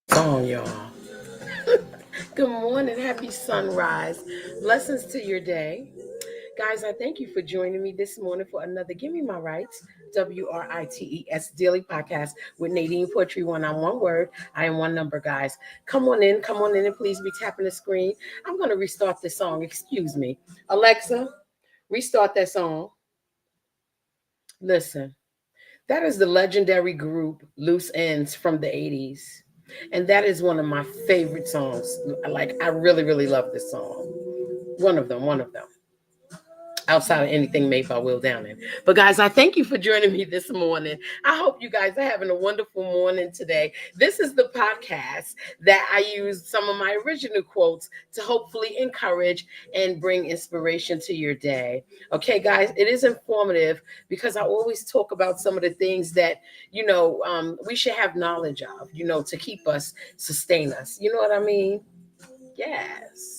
Song, y'all. Good morning. Happy sunrise. Blessings to your day. Guys, I thank you for joining me this morning for another Give Me My Rights, WRITES Daily Podcast with Nadine Poetry One. I'm one word. I am one number, guys. Come on in, and please be tapping the screen. I'm going to restart this song. Excuse me. Alexa, restart that song. Listen, that is the legendary group Loose Ends from the 80s. And that is one of my favorite songs. Like, I really, really love this song. One of them. Outside of anything made by Will Downing. But guys, I thank you for joining me this morning. I hope you guys are having a wonderful morning today. This is the podcast that I use some of my original quotes to hopefully encourage and bring inspiration to your day. Okay, guys, it is informative because I always talk about some of the things that, we should have knowledge of, to keep us, sustain us. You know what I mean? Yes.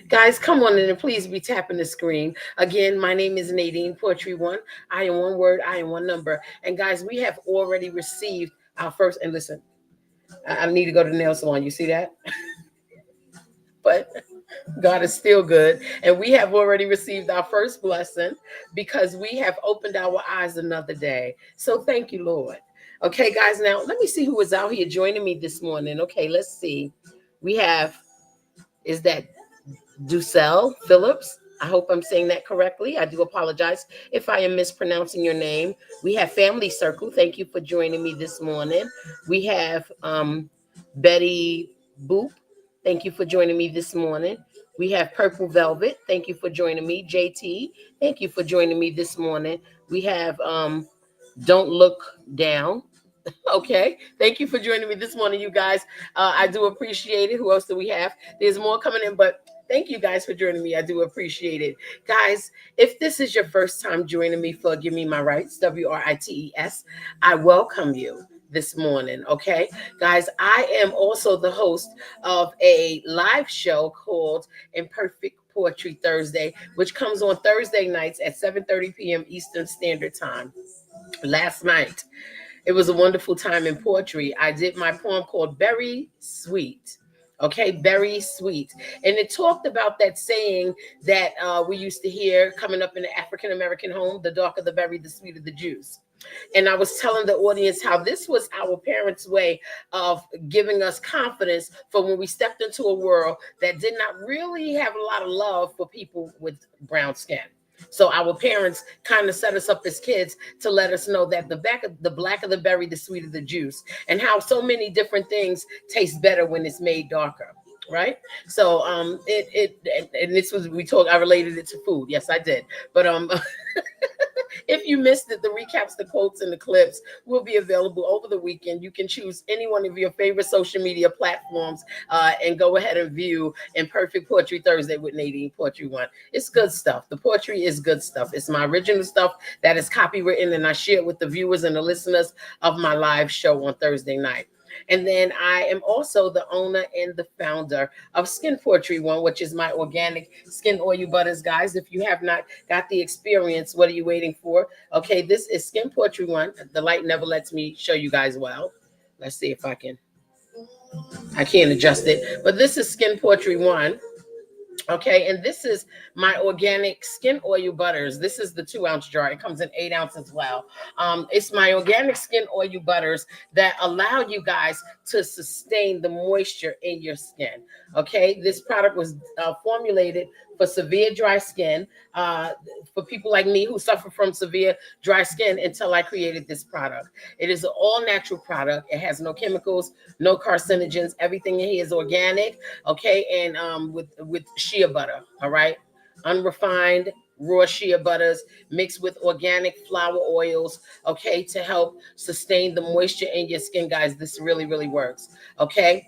Guys, come on in and please be tapping the screen. Again, my name is Nadine Poetry One. I am one word, I am one number. And guys, we have already received our first, and listen, I need to go to the nail salon. You see that? But God is still good. And we have already received our first blessing because we have opened our eyes another day. So thank you, Lord. Okay, guys, now let me see who is out here joining me this morning. Okay, let's see. We have, is that Ducell Phillips? I hope I'm saying that correctly. I do apologize if I am mispronouncing your name. We have Family Circle. Thank you for joining me this morning. We have Betty Boop. Thank you for joining me this morning. We have Purple Velvet. Thank you for joining me. JT. Thank you for joining me this morning. We have Don't Look Down. Okay. Thank you for joining me this morning, you guys. I do appreciate it. Who else do we have? There's more coming in, but thank you guys for joining me. I do appreciate it. Guys, if this is your first time joining me for Give Me My Rights, WRITES, I welcome you. this morning. Okay, guys, I am also the host of a live show called Imperfect Poetry Thursday, which comes on Thursday nights at 7:30 p.m. Eastern Standard Time. Last night, it was a wonderful time in poetry. I did my poem called Berry Sweet. Okay, Berry Sweet. And it talked about that saying that we used to hear coming up in the African American home: the darker the berry, the sweeter the juice. And I was telling the audience how this was our parents' way of giving us confidence for when we stepped into a world that did not really have a lot of love for people with brown skin. So our parents kind of set us up as kids to let us know that the blacker the berry, the sweeter the juice, and how so many different things taste better when it's made darker. Right. So and this was we talked I related it to food. Yes, I did. But if you missed it, the recaps, the quotes, and the clips will be available over the weekend. You can choose any one of your favorite social media platforms and go ahead and view Imperfect Poetry Thursday with Nadine Poetry One. It's good stuff. The poetry is good stuff. It's my original stuff that is copywritten, and I share it with the viewers and the listeners of my live show on Thursday night. And then I am also the owner and the founder of Skin Poetry One, which is my organic skin oil butters. Guys, if you have not got the experience, what are you waiting for? Okay, this is Skin Poetry One. The light never lets me show you guys well. Let's see if I can't adjust it. But this is Skin Poetry One. Okay, and this is my organic skin oil butters. This is the 2-ounce jar. It comes in 8 ounces as well. It's my organic skin oil butters that allow you guys to sustain the moisture in your skin. Okay, this product was formulated for severe dry skin, for people like me who suffer from severe dry skin until I created this product. It is an all-natural product. It has no chemicals, no carcinogens. Everything in here is organic, okay, and with shea butter, all right? Unrefined raw shea butters mixed with organic flower oils, okay, to help sustain the moisture in your skin, guys. This really, really works, okay?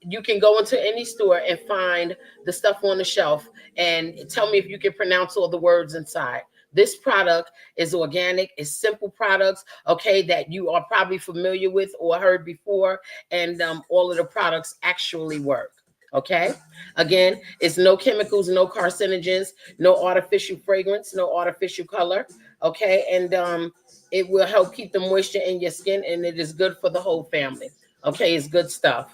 You can go into any store and find the stuff on the shelf and tell me if you can pronounce all the words inside. This product is organic, it's simple products, okay, that you are probably familiar with or heard before, and all of the products actually work. Okay, again, it's no chemicals, no carcinogens, no artificial fragrance, no artificial color. Okay, and it will help keep the moisture in your skin, and it is good for the whole family. Okay, it's good stuff.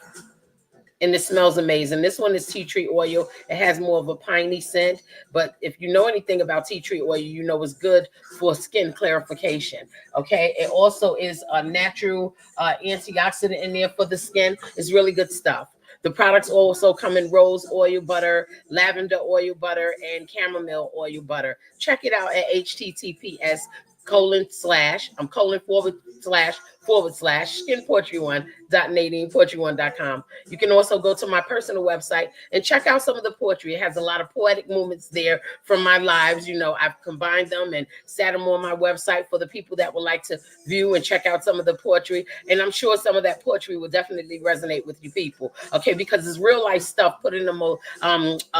And it smells amazing. This one is tea tree oil. It has more of a piney scent, but if you know anything about tea tree oil, you know it's good for skin clarification. Okay, it also is a natural antioxidant in there for the skin. It's really good stuff. The products also come in rose oil butter, lavender oil butter, and chamomile oil butter. Check it out at https:// skinpoetry1.nadinepoetry1.com. You can also go to my personal website and check out some of the poetry. It has a lot of poetic movements there from my lives. You know, I've combined them and sat them on my website for the people that would like to view and check out some of the poetry. And I'm sure some of that poetry will definitely resonate with you people, okay, because it's real life stuff put in a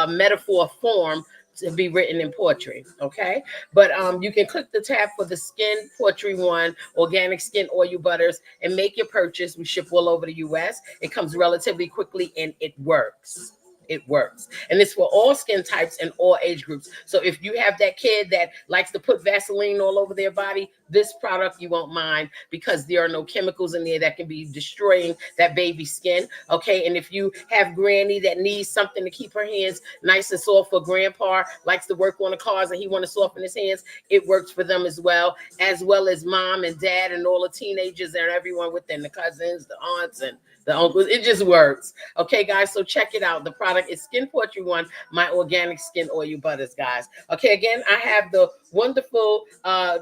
metaphor form to be written in poetry, okay? But you can click the tab for the Skin Poetry One organic skin oil butters and make your purchase. We ship all over the U.S. It comes relatively quickly and it works. It works. And it's for all skin types and all age groups. So if you have that kid that likes to put Vaseline all over their body, this product you won't mind because there are no chemicals in there that can be destroying that baby skin. Okay. And if you have granny that needs something to keep her hands nice and soft, for grandpa likes to work on the cars and he want to soften his hands, it works for them as well as mom and dad and all the teenagers and everyone within, the cousins, the aunts, and the uncles. It just works. Okay, guys. So check it out. The product is Skin Poetry One, my organic skin oil butters, guys. Okay, again, I have the wonderful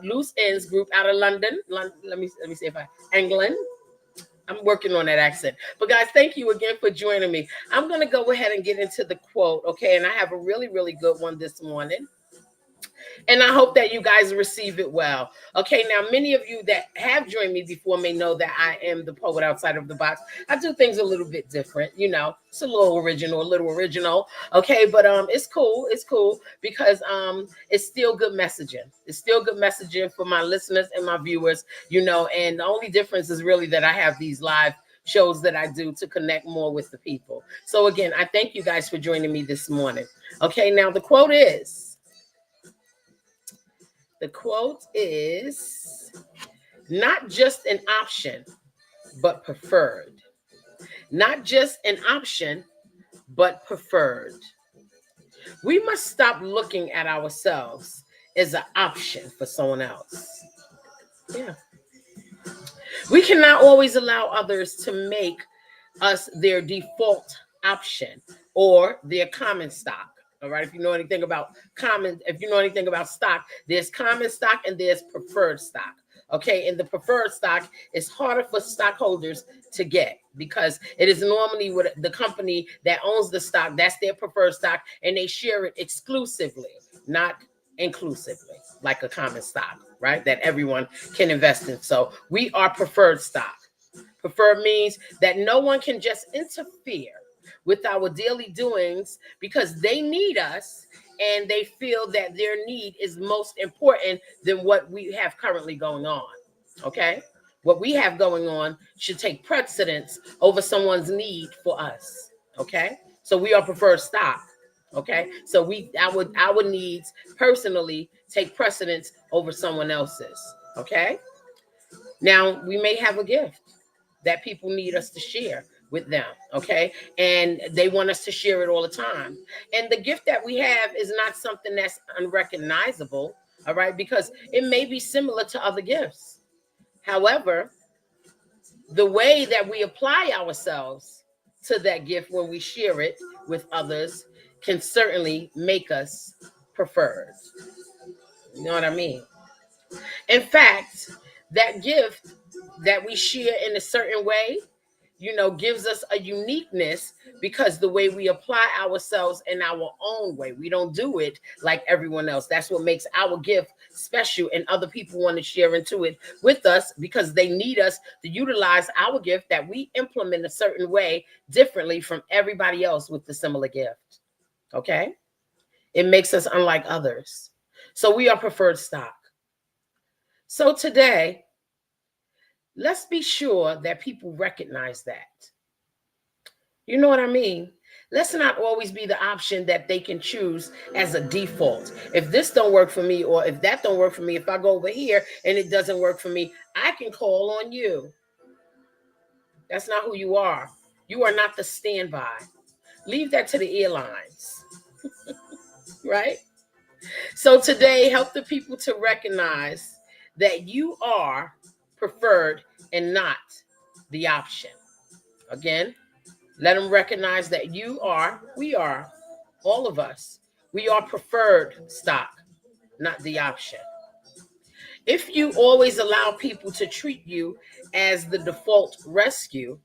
Loose Ends group out of London. Let me see if England. I'm working on that accent. But guys, thank you again for joining me. I'm going to go ahead and get into the quote, okay? And I have a really, really good one this morning. And I hope that you guys receive it well. Okay, now many of you that have joined me before may know that I am the poet outside of the box. I do things a little bit different, you know. It's a little original. Okay, but it's cool. It's cool because it's still good messaging. It's still good messaging for my listeners and my viewers, you know, and the only difference is really that I have these live shows that I do to connect more with the people. So again, I thank you guys for joining me this morning. Okay, now the quote is not just an option, but preferred. Not just an option, but preferred. We must stop looking at ourselves as an option for someone else. Yeah. We cannot always allow others to make us their default option or their common stock. All right. If you know anything about stock, there's common stock and there's preferred stock. Okay. And the preferred stock is harder for stockholders to get because it is normally what the company that owns the stock, that's their preferred stock, and they share it exclusively, not inclusively, like a common stock, right? That everyone can invest in. So we are preferred stock. Preferred means that no one can just interfere with our daily doings because they need us and they feel that their need is most important than what we have currently going on. Okay? What we have going on should take precedence over someone's need for us. Okay? So we are preferred stock. Okay? So our needs personally take precedence over someone else's. Okay? Now, we may have a gift that people need us to share with them, okay? And they want us to share it all the time. And the gift that we have is not something that's unrecognizable, all right? Because it may be similar to other gifts. However, the way that we apply ourselves to that gift when we share it with others can certainly make us preferred. You know what I mean? In fact, that gift that we share in a certain way, you know, gives us a uniqueness because the way we apply ourselves in our own way, we don't do it like everyone else. That's what makes our gift special, and other people want to share into it with us because they need us to utilize our gift that we implement a certain way differently from everybody else with the similar gift. Okay? It makes us unlike others. So we are preferred stock. So today, let's be sure that people recognize that. You know what I mean? Let's not always be the option that they can choose as a default. If this don't work for me, or if that don't work for me, if I go over here and it doesn't work for me, I can call on you. That's not who you are. You are not the standby. Leave that to the airlines. Right? So today, help the people to recognize that you are preferred and not the option. Again, let them recognize that we are, all of us, we are preferred stock, not the option. If you always allow people to treat you as the default rescue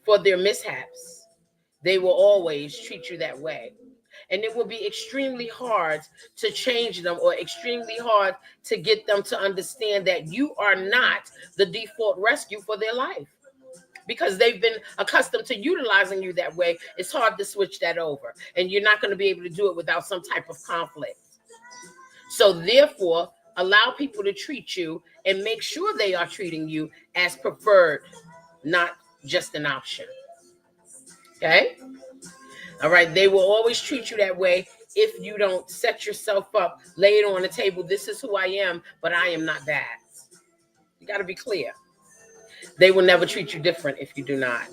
for their mishaps, they will always treat you that way. And it will be extremely hard to change them, or extremely hard to get them to understand that you are not the default rescue for their life. Because they've been accustomed to utilizing you that way, it's hard to switch that over. And you're not going to be able to do it without some type of conflict. So therefore, allow people to treat you and make sure they are treating you as preferred, not just an option. Okay? All right, they will always treat you that way if you don't set yourself up, lay it on the table. This is who I am, but I am not that. You got to be clear. They will never treat you different if you do not.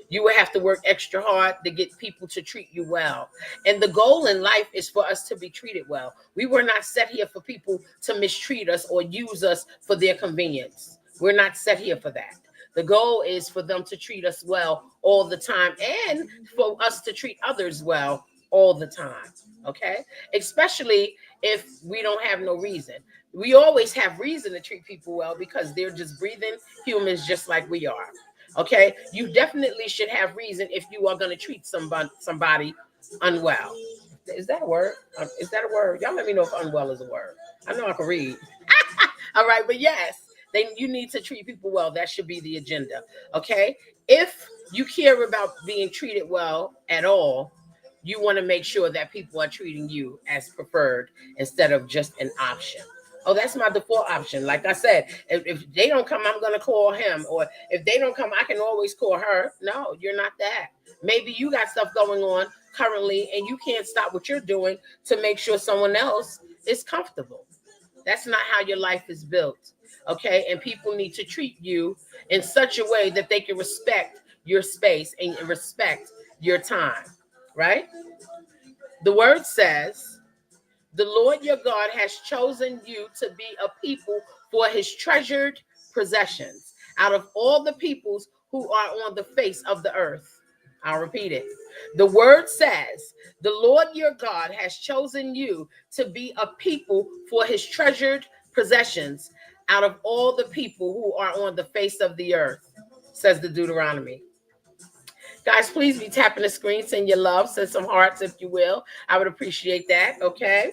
You will have to work extra hard to get people to treat you well. And the goal in life is for us to be treated well. We were not set here for people to mistreat us or use us for their convenience. We're not set here for that. The goal is for them to treat us well all the time, and for us to treat others well all the time. Okay? Especially if we don't have no reason. We always have reason to treat people well because they're just breathing humans just like we are. Okay? You definitely should have reason if you are going to treat somebody unwell. Is that a word? Is that a word? Y'all let me know if unwell is a word. I know I can read. All right, but yes, you need to treat people well. That should be the agenda. Okay. If you care about being treated well at all, you want to make sure that people are treating you as preferred instead of just an option. Oh, that's my default option. Like I said, if they don't come, I'm going to call him. Or if they don't come, I can always call her. No, you're not that. Maybe you got stuff going on currently and you can't stop what you're doing to make sure someone else is comfortable. That's not how your life is built. Okay. And people need to treat you in such a way that they can respect your space and respect your time. Right? The word says, the Lord your God has chosen you to be a people for his treasured possessions out of all the peoples who are on the face of the earth. I'll repeat it. The word says, the Lord your God has chosen you to be a people for his treasured possessions out of all the people who are on the face of the earth, says the Deuteronomy. Guys, please be tapping the screen, send your love, send some hearts if you will. I would appreciate that, okay?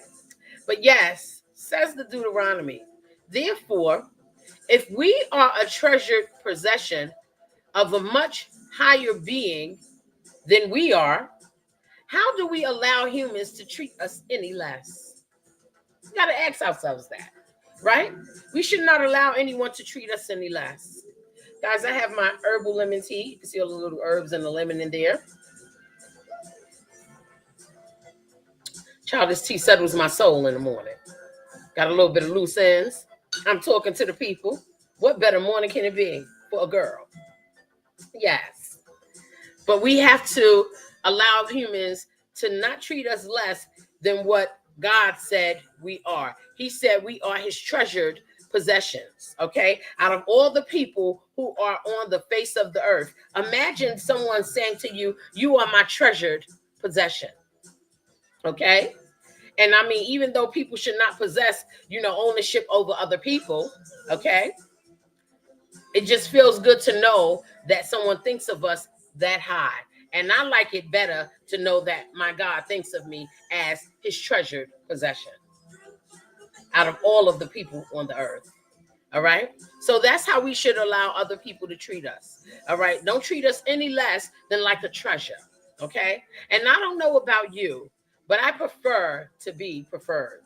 But yes, says the Deuteronomy, therefore, if we are a treasured possession of a much higher being than we are, how do we allow humans to treat us any less? We got to ask ourselves that, right? We should not allow anyone to treat us any less. Guys, I have my herbal lemon tea. You can see all the little herbs and the lemon in there. Child, this tea settles my soul in the morning. Got a little bit of loose ends. I'm talking to the people. What better morning can it be for a girl? Yes. But we have to allow humans to not treat us less than what God said we are. He said we are his treasured possessions, okay? Out of all the people who are on the face of the earth, imagine someone saying to you, you are my treasured possession, okay? And I mean, even though people should not possess, ownership over other people, okay? It just feels good to know that someone thinks of us that high. And I like it better to know that my God thinks of me as his treasured possession out of all of the people on the earth. All right. So that's how we should allow other people to treat us. All right. Don't treat us any less than like a treasure. Okay. And I don't know about you, but I prefer to be preferred.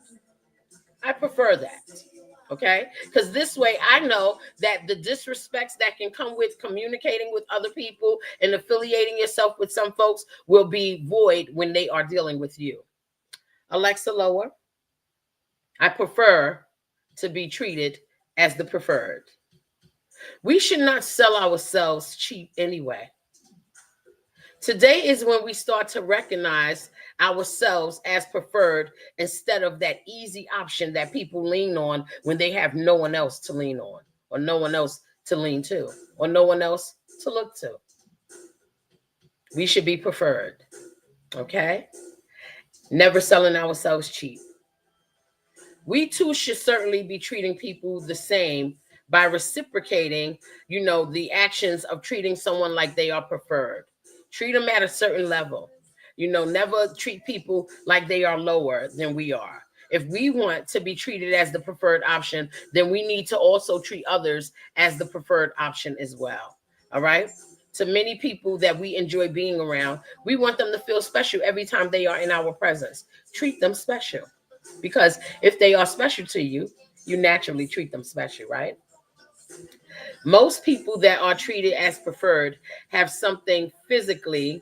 I prefer that. Okay. Because this way I know that the disrespects that can come with communicating with other people and affiliating yourself with some folks will be void when they are dealing with you. Alexa, lower. I prefer to be treated as the preferred. We should not sell ourselves cheap anyway. Today is when we start to recognize ourselves as preferred instead of that easy option that people lean on when they have no one else to lean on, or no one else to lean to, or no one else to look to. We should be preferred, okay? Never selling ourselves cheap. We too should certainly be treating people the same by reciprocating, the actions of treating someone like they are preferred. Treat them at a certain level. Never treat people like they are lower than we are. If we want to be treated as the preferred option, then we need to also treat others as the preferred option as well. All right? To many people that we enjoy being around, we want them to feel special every time they are in our presence. Treat them special. Because if they are special to you, you naturally treat them special, right? Most people that are treated as preferred have something physically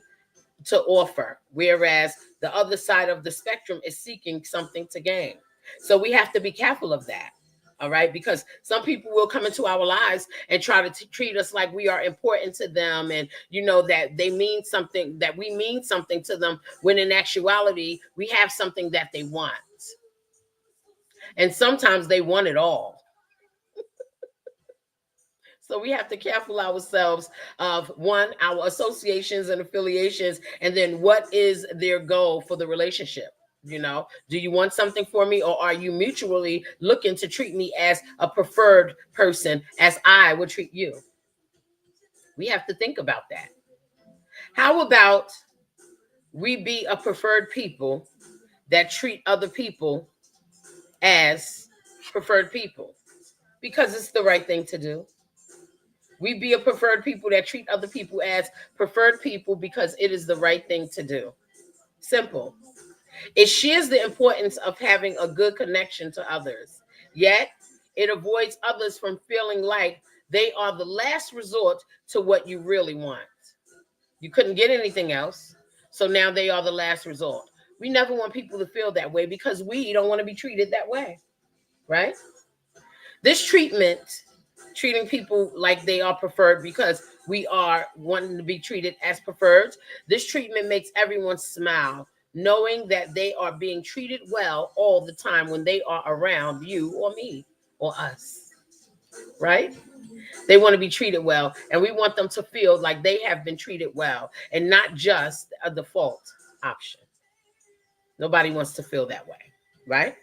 to offer, whereas the other side of the spectrum is seeking something to gain. So we have to be careful of that. All right, because some people will come into our lives and try to treat us like we are important to them, and that they mean something, that we mean something to them, when in actuality we have something that they want. And sometimes they want it all. So we have to careful ourselves of, one, our associations and affiliations, and then what is their goal for the relationship? Do you want something for me, or are you mutually looking to treat me as a preferred person as I would treat you? We have to think about that. How about we be a preferred people that treat other people as preferred people because it's the right thing to do. We be a preferred people that treat other people as preferred people because it is the right thing to do. Simple. It shares the importance of having a good connection to others, yet it avoids others from feeling like they are the last resort to what you really want. You couldn't get anything else, so now they are the last resort. We never want people to feel that way because we don't want to be treated that way, right? This treatment, treating people like they are preferred because we are wanting to be treated as preferred, this treatment makes everyone smile, knowing that they are being treated well all the time when they are around you or me or us, right? They want to be treated well, and we want them to feel like they have been treated well and not just a default option. Nobody wants to feel that way, right?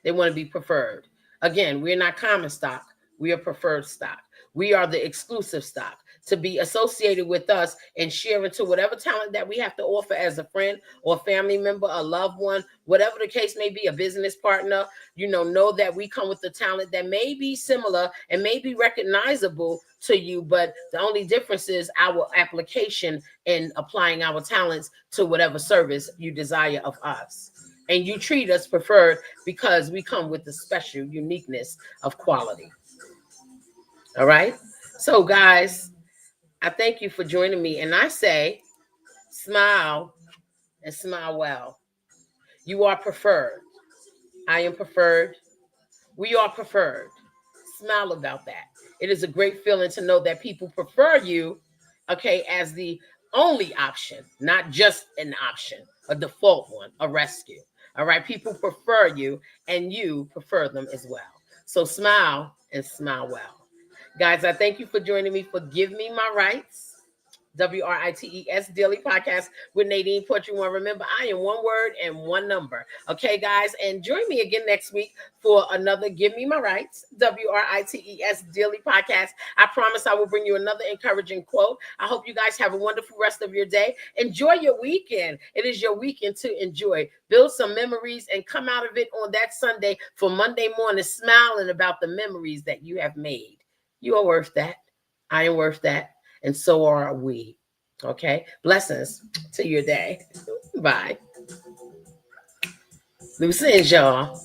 They want to be preferred. Again, we're not common stock. We are preferred stock. We are the exclusive stock to be associated with us and share into whatever talent that we have to offer as a friend or family member, a loved one, whatever the case may be, a business partner. Know that we come with the talent that may be similar and may be recognizable to you, but the only difference is our application in applying our talents to whatever service you desire of us. And you treat us preferred because we come with the special uniqueness of quality. All right. So, guys, I thank you for joining me. And I say, smile and smile well. You are preferred. I am preferred. We are preferred. Smile about that. It is a great feeling to know that people prefer you, okay, as the only option, not just an option, a default one, a rescue. All right. People prefer you and you prefer them as well. So smile and smile well. Guys, I thank you for joining me for Give Me My Rights. WRITES Daily Podcast with Nadine Portrait. Remember, I am one word and one number. Okay, guys, and join me again next week for another Give Me My Rights, WRITES Daily Podcast. I promise I will bring you another encouraging quote. I hope you guys have a wonderful rest of your day. Enjoy your weekend. It is your weekend to enjoy. Build some memories and come out of it on that Sunday for Monday morning smiling about the memories that you have made. You are worth that. I am worth that. And so are we. Okay. Blessings to your day. Bye. Loose ends, y'all.